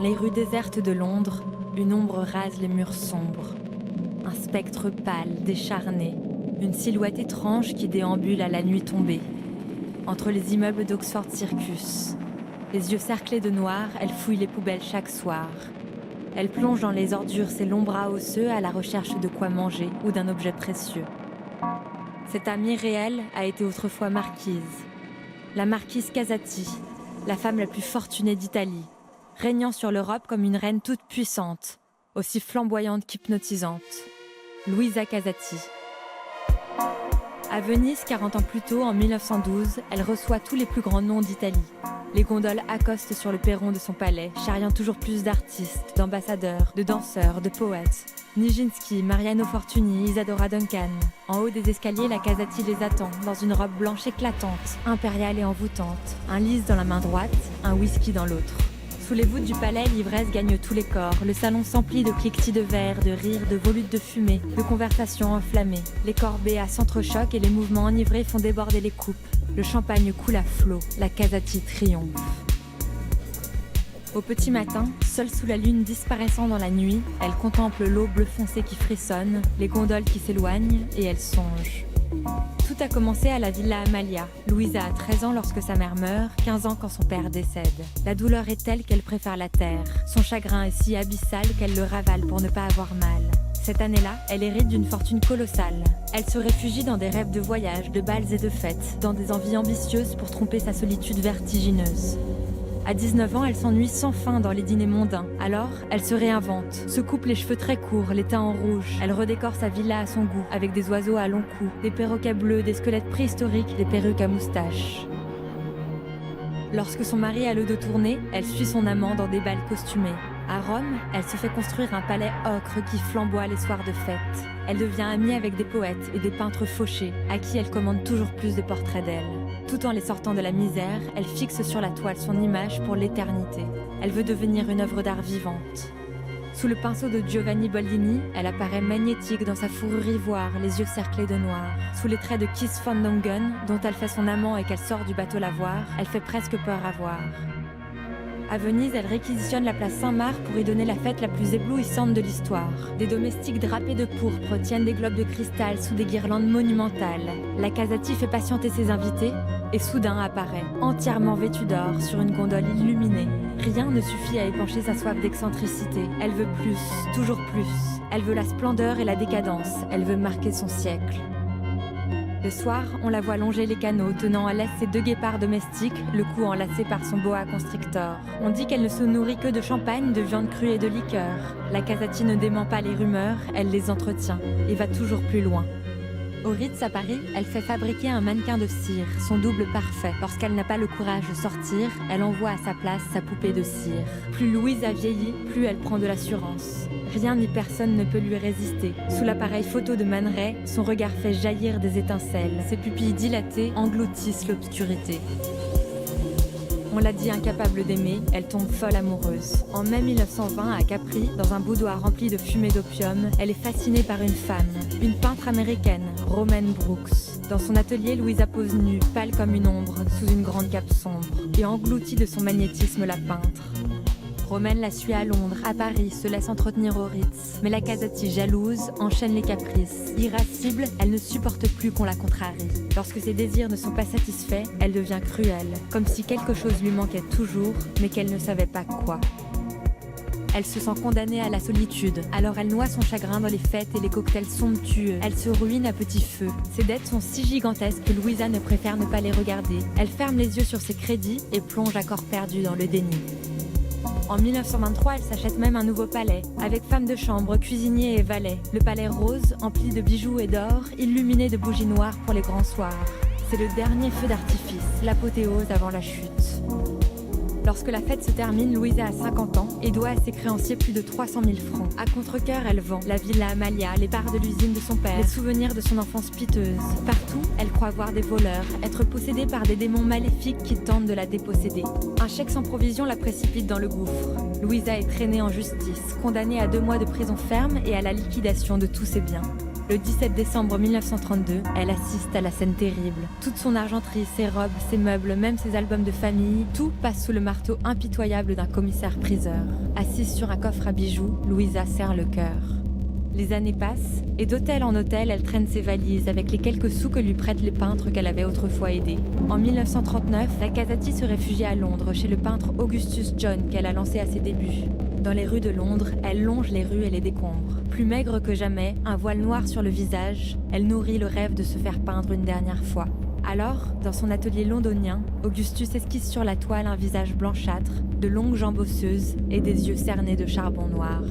les rues désertes de Londres, une ombre rase les murs sombres. Un spectre pâle, décharné, une silhouette étrange qui déambule à la nuit tombée. Entre les immeubles d'Oxford Circus, les yeux cerclés de noir, elle fouille les poubelles chaque soir. Elle plonge dans les ordures ses longs bras osseux à la recherche de quoi manger ou d'un objet précieux. Cette amie réelle a été autrefois marquise. La marquise Casati, la femme la plus fortunée d'Italie, régnant sur l'Europe comme une reine toute puissante, aussi flamboyante qu'hypnotisante. Luisa Casati. À Venise, 40 ans plus tôt, en 1912, elle reçoit tous les plus grands noms d'Italie. Les gondoles accostent sur le perron de son palais, charriant toujours plus d'artistes, d'ambassadeurs, de danseurs, de poètes. Nijinsky, Mariano Fortuny, Isadora Duncan. En haut des escaliers, la Casati les attend, dans une robe blanche éclatante, impériale et envoûtante. Un lys dans la main droite, un whisky dans l'autre. Sous les voûtes du palais, l'ivresse gagne tous les corps. Le salon s'emplit de cliquetis de verre, de rires, de volutes de fumée, de conversations enflammées. Les corbeilles à s'entrechoquent et les mouvements enivrés font déborder les coupes. Le champagne coule à flot, la Casati triomphe. Au petit matin, seule sous la lune disparaissant dans la nuit, elle contemple l'eau bleu foncé qui frissonne, les gondoles qui s'éloignent, et elle songe. Tout a commencé à la Villa Amalia. Luisa a 13 ans lorsque sa mère meurt, 15 ans quand son père décède. La douleur est telle qu'elle préfère la terre. Son chagrin est si abyssal qu'elle le ravale pour ne pas avoir mal. Cette année-là, elle hérite d'une fortune colossale. Elle se réfugie dans des rêves de voyage, de bals et de fêtes, dans des envies ambitieuses pour tromper sa solitude vertigineuse. À 19 ans, elle s'ennuie sans fin dans les dîners mondains. Alors, elle se réinvente, se coupe les cheveux très courts, les teints en rouge. Elle redécore sa villa à son goût, avec des oiseaux à long cou, des perroquets bleus, des squelettes préhistoriques, des perruques à moustache. Lorsque son mari a le dos tourné, elle suit son amant dans des bals costumés. À Rome, elle se fait construire un palais ocre qui flamboie les soirs de fête. Elle devient amie avec des poètes et des peintres fauchés, à qui elle commande toujours plus de portraits d'elle. Tout en les sortant de la misère, elle fixe sur la toile son image pour l'éternité. Elle veut devenir une œuvre d'art vivante. Sous le pinceau de Giovanni Boldini, elle apparaît magnétique dans sa fourrure ivoire, les yeux cerclés de noir. Sous les traits de Kees van Dongen, dont elle fait son amant et qu'elle sort du bateau la voir, elle fait presque peur à voir. À Venise, elle réquisitionne la place Saint-Marc pour y donner la fête la plus éblouissante de l'histoire. Des domestiques drapés de pourpre tiennent des globes de cristal sous des guirlandes monumentales. La Casati fait patienter ses invités et soudain apparaît, entièrement vêtue d'or, sur une gondole illuminée. Rien ne suffit à épancher sa soif d'excentricité. Elle veut plus, toujours plus. Elle veut la splendeur et la décadence. Elle veut marquer son siècle. Le soir, on la voit longer les canaux, tenant à l'aise ses 2 guépards domestiques, le cou enlacé par son boa constrictor. On dit qu'elle ne se nourrit que de champagne, de viande crue et de liqueur. La Casati ne dément pas les rumeurs, elle les entretient et va toujours plus loin. Au Ritz à Paris, elle fait fabriquer un mannequin de cire, son double parfait. Lorsqu'elle n'a pas le courage de sortir, elle envoie à sa place sa poupée de cire. Plus Louise a vieilli, plus elle prend de l'assurance. Rien ni personne ne peut lui résister. Sous l'appareil photo de Man Ray, son regard fait jaillir des étincelles. Ses pupilles dilatées engloutissent l'obscurité. On l'a dit incapable d'aimer, elle tombe folle amoureuse. En mai 1920, à Capri, dans un boudoir rempli de fumée d'opium, elle est fascinée par une femme, une peintre américaine, Romaine Brooks. Dans son atelier, Louisa pose nue, pâle comme une ombre, sous une grande cape sombre, et engloutie de son magnétisme la peintre. Romaine la suit à Londres, à Paris, se laisse entretenir au Ritz. Mais la Casati, jalouse, enchaîne les caprices. Irascible, elle ne supporte plus qu'on la contrarie. Lorsque ses désirs ne sont pas satisfaits, elle devient cruelle, comme si quelque chose lui manquait toujours, mais qu'elle ne savait pas quoi. Elle se sent condamnée à la solitude, alors elle noie son chagrin dans les fêtes et les cocktails somptueux. Elle se ruine à petit feu. Ses dettes sont si gigantesques que Louisa ne préfère ne pas les regarder. Elle ferme les yeux sur ses crédits et plonge à corps perdu dans le déni. En 1923, elle s'achète même un nouveau palais, avec femme de chambre, cuisinier et valet. Le palais rose, empli de bijoux et d'or, illuminé de bougies noires pour les grands soirs. C'est le dernier feu d'artifice, l'apothéose avant la chute. Lorsque la fête se termine, Louisa a 50 ans et doit à ses créanciers plus de 300 000 francs. À contre-cœur, elle vend la Villa Amalia, les parts de l'usine de son père, les souvenirs de son enfance piteuse. Partout, elle croit voir des voleurs, être possédée par des démons maléfiques qui tentent de la déposséder. Un chèque sans provision la précipite dans le gouffre. Louisa est traînée en justice, condamnée à 2 mois de prison ferme et à la liquidation de tous ses biens. Le 17 décembre 1932, elle assiste à la scène terrible. Toute son argenterie, ses robes, ses meubles, même ses albums de famille, tout passe sous le marteau impitoyable d'un commissaire-priseur. Assise sur un coffre à bijoux, Louisa serre le cœur. Les années passent, et d'hôtel en hôtel, elle traîne ses valises avec les quelques sous que lui prêtent les peintres qu'elle avait autrefois aidés. En 1939, la Casati se réfugie à Londres chez le peintre Augustus John qu'elle a lancé à ses débuts. Dans les rues de Londres, elle longe les rues et les décombres. Plus maigre que jamais, un voile noir sur le visage, elle nourrit le rêve de se faire peindre une dernière fois. Alors, dans son atelier londonien, Augustus esquisse sur la toile un visage blanchâtre, de longues jambes osseuses et des yeux cernés de charbon noir.